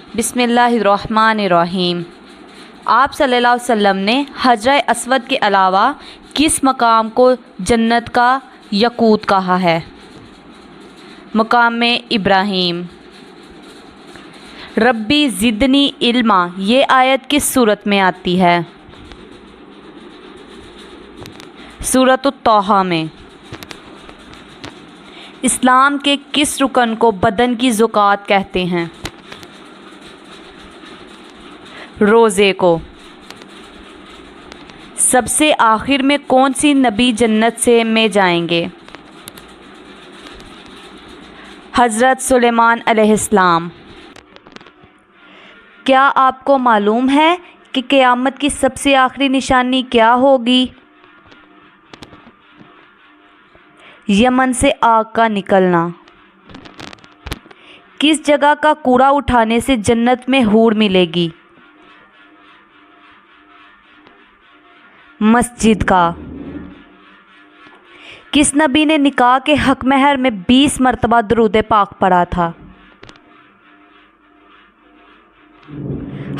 بسم اللہ الرحمن الرحیم۔ آپ صلی اللہ علیہ وسلم نے حجرہ اسود کے علاوہ کس مقام کو جنت کا یاقوت کہا ہے؟ مقام ابراہیم۔ ربی زدنی علما یہ آیت کس صورت میں آتی ہے؟ سورۃ الطٰہٰ میں۔ اسلام کے کس رکن کو بدن کی زکوٰۃ کہتے ہیں؟ روزے کو۔ سب سے آخر میں کون سی نبی جنت میں جائیں گے؟ حضرت سلیمان علیہ السلام۔ کیا آپ کو معلوم ہے کہ قیامت کی سب سے آخری نشانی کیا ہوگی؟ یمن سے آگ کا نکلنا۔ کس جگہ کا کوڑا اٹھانے سے جنت میں حور ملے گی؟ مسجد کا۔ کس نبی نے نکاح کے حق مہر میں 20 مرتبہ درود پاک پڑھا تھا؟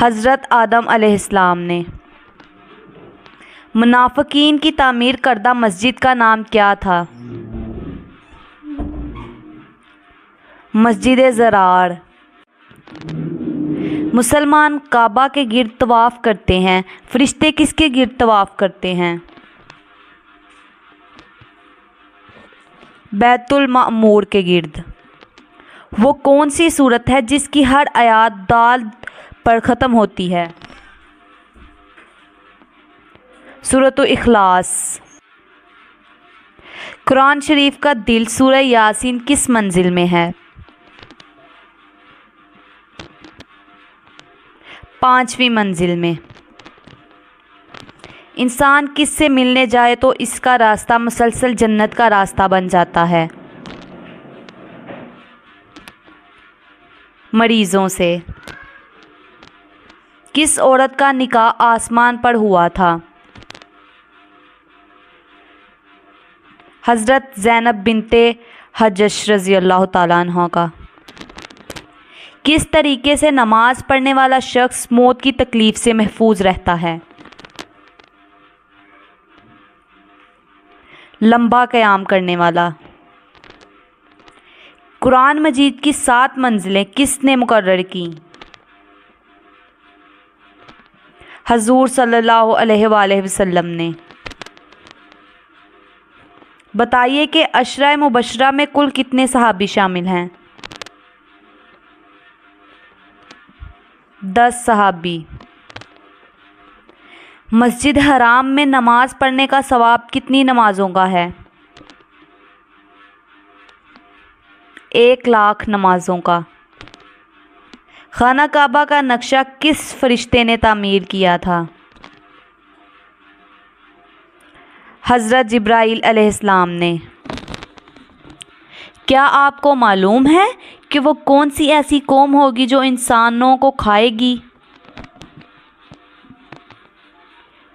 حضرت آدم علیہ السلام نے۔ منافقین کی تعمیر کردہ مسجد کا نام کیا تھا؟ مسجد ضرار۔ مسلمان کعبہ کے گرد طواف کرتے ہیں، فرشتے کس کے گرد طواف کرتے ہیں؟ بیت المعمور کے گرد۔ وہ کون سی سورت ہے جس کی ہر آیات دال پر ختم ہوتی ہے؟ سورۃ الاخلاص۔ قرآن شریف کا دل سورہ یاسین کس منزل میں ہے؟ 5ویں منزل میں۔ انسان کس سے ملنے جائے تو اس کا راستہ مسلسل جنت کا راستہ بن جاتا ہے؟ مریضوں سے۔ کس عورت کا نکاح آسمان پر ہوا تھا؟ حضرت زینب بنت حجش رضی اللہ تعالیٰ عنہ کا۔ کس طریقے سے نماز پڑھنے والا شخص موت کی تکلیف سے محفوظ رہتا ہے؟ لمبا قیام کرنے والا۔ قرآن مجید کی 7 منزلیں کس نے مقرر کیں؟ حضور صلی اللہ علیہ وآلہ وسلم نے۔ بتائیے کہ عشرہ مبشرہ میں کل کتنے صحابی شامل ہیں؟ 10 صحابی۔ مسجد حرام میں نماز پڑھنے کا ثواب کتنی نمازوں کا ہے؟ 1,00,000 نمازوں کا۔ خانہ کعبہ کا نقشہ کس فرشتے نے تعمیر کیا تھا؟ حضرت جبرائیل علیہ السلام نے۔ کیا آپ کو معلوم ہے کہ وہ کون سی ایسی قوم ہوگی جو انسانوں کو کھائے گی؟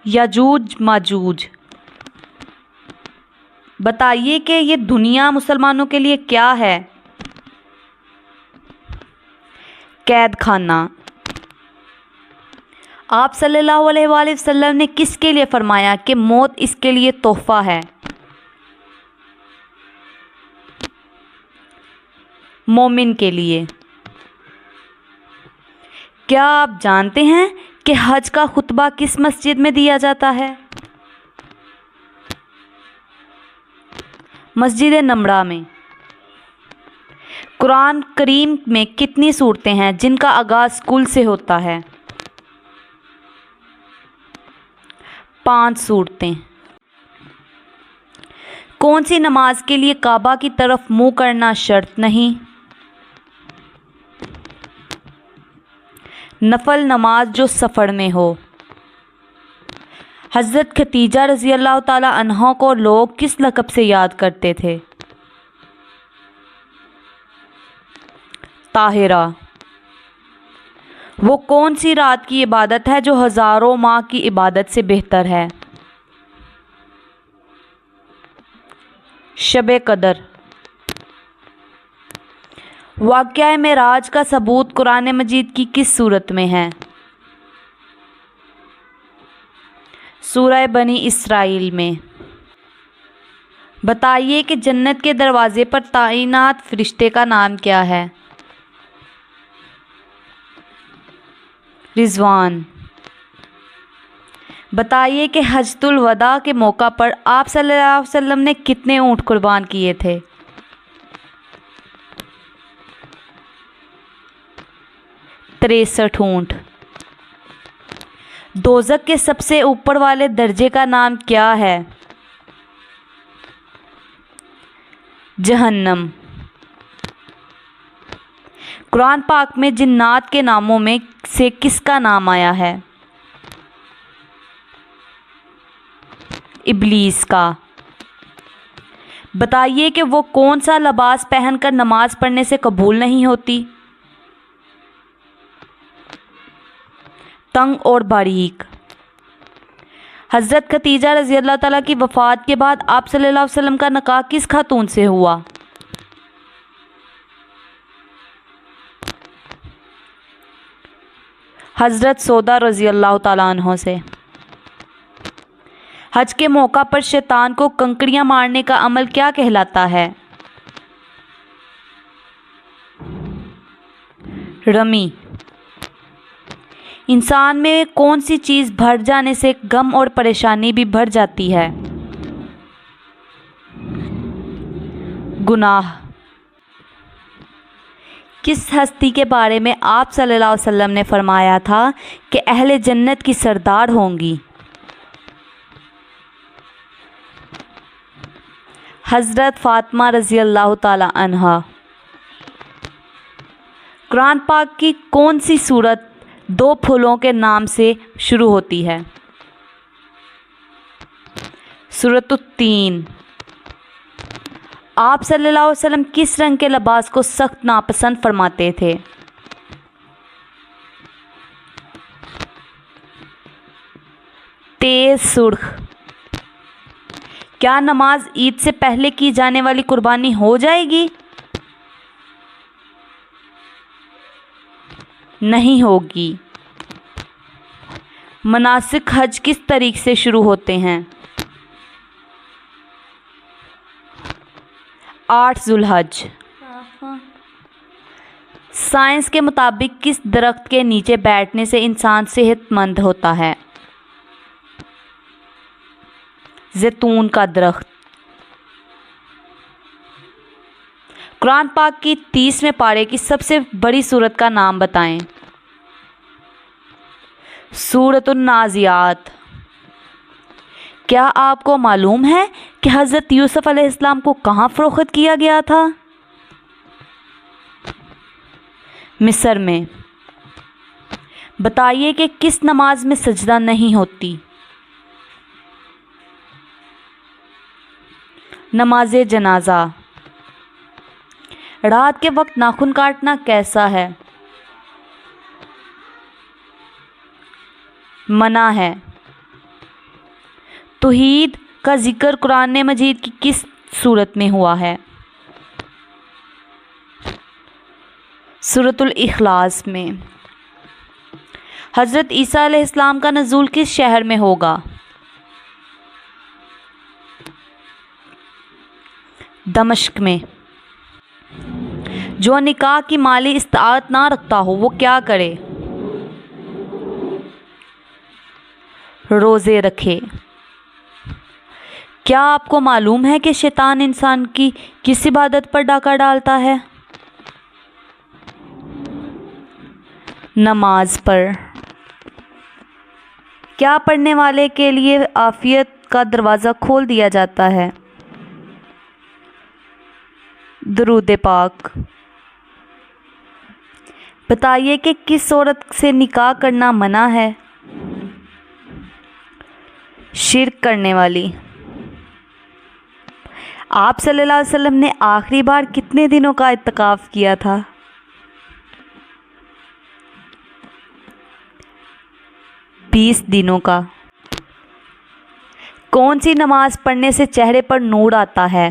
یاجوج ماجوج۔ بتائیے کہ یہ دنیا مسلمانوں کے لیے کیا ہے؟ قید خانہ۔ آپ صلی اللہ علیہ وآلہ وسلم نے کس کے لیے فرمایا کہ موت اس کے لیے تحفہ ہے؟ مومن کے لیے۔ کیا آپ جانتے ہیں کہ حج کا خطبہ کس مسجد میں دیا جاتا ہے؟ مسجد نمرہ میں۔ قرآن کریم میں کتنی سورتیں ہیں جن کا آغاز کل سے ہوتا ہے؟ 5 سورتیں۔ کون سی نماز کے لیے کعبہ کی طرف منہ کرنا شرط نہیں؟ نفل نماز جو سفر میں ہو۔ حضرت خدیجہ رضی اللہ تعالی عنہا کو لوگ کس لقب سے یاد کرتے تھے؟ طاہرہ۔ وہ کون سی رات کی عبادت ہے جو ہزاروں ماہ کی عبادت سے بہتر ہے؟ شب قدر۔ واقعہ معراج کا ثبوت قرآن مجید کی کس صورت میں ہے؟ سورہ بنی اسرائیل میں۔ بتائیے کہ جنت کے دروازے پر تعینات فرشتے کا نام کیا ہے؟ رضوان۔ بتائیے کہ حجۃ الوداع کے موقع پر آپ صلی اللہ علیہ وسلم نے کتنے اونٹ قربان کیے تھے؟ 63 اونٹ۔ دوزخ کے سب سے اوپر والے درجے کا نام کیا ہے؟ جہنم۔ قرآن پاک میں جنات کے ناموں میں سے کس کا نام آیا ہے؟ ابلیس کا۔ بتائیے کہ وہ کون سا لباس پہن کر نماز پڑھنے سے قبول نہیں ہوتی؟ تنگ اور باریک۔ حضرت خدیجہ رضی اللہ تعالیٰ کی وفات کے بعد آپ صلی اللہ علیہ وسلم کا نکاح کس خاتون سے ہوا؟ حضرت سودا رضی اللہ تعالیٰ عنہ سے۔ حج کے موقع پر شیطان کو کنکریاں مارنے کا عمل کیا کہلاتا ہے؟ رمی۔ انسان میں کون سی چیز بڑھ جانے سے غم اور پریشانی بھی بڑھ جاتی ہے؟ گناہ۔ کس ہستی کے بارے میں آپ صلی اللہ علیہ وسلم نے فرمایا تھا کہ اہل جنت کی سردار ہوں گی؟ حضرت فاطمہ رضی اللہ تعالی عنہا۔ قرآن پاک کی کون سی سورت 2 پھولوں کے نام سے شروع ہوتی ہے؟ سورۃ التین۔ آپ صلی اللہ علیہ وسلم کس رنگ کے لباس کو سخت ناپسند فرماتے تھے؟ تیز سرخ۔ کیا نماز عید سے پہلے کی جانے والی قربانی ہو جائے گی؟ نہیں ہوگی۔ مناسک حج کس طریق سے شروع ہوتے ہیں؟ 8 ذوالحج۔ سائنس کے مطابق کس درخت کے نیچے بیٹھنے سے انسان صحت مند ہوتا ہے؟ زیتون کا درخت۔ قرآن پاک کی 30ویں پارے کی سب سے بڑی سورت کا نام بتائیں۔ سورۃ النازعات۔ کیا آپ کو معلوم ہے کہ حضرت یوسف علیہ السلام کو کہاں فروخت کیا گیا تھا؟ مصر میں۔ بتائیے کہ کس نماز میں سجدہ نہیں ہوتی؟ نماز جنازہ۔ رات کے وقت ناخن کاٹنا کیسا ہے؟ منع ہے۔ توحید کا ذکر قرآن مجید کی کس صورت میں ہوا ہے؟ سورۃ الاخلاص میں۔ حضرت عیسیٰ علیہ السلام کا نزول کس شہر میں ہوگا؟ دمشق میں۔ جو نکاح کی مالی استطاعت نہ رکھتا ہو وہ کیا کرے؟ روزے رکھے۔ کیا آپ کو معلوم ہے کہ شیطان انسان کی کس عبادت پر ڈاکہ ڈالتا ہے؟ نماز پر۔ کیا پڑھنے والے کے لیے عافیت کا دروازہ کھول دیا جاتا ہے؟ درود پاک۔ بتائیے کہ کس عورت سے نکاح کرنا منع ہے؟ شرک کرنے والی۔ آپ صلی اللہ علیہ وسلم نے آخری بار کتنے دنوں کا اعتکاف کیا تھا؟ 20 دنوں کا۔ کون سی نماز پڑھنے سے چہرے پر نور آتا ہے؟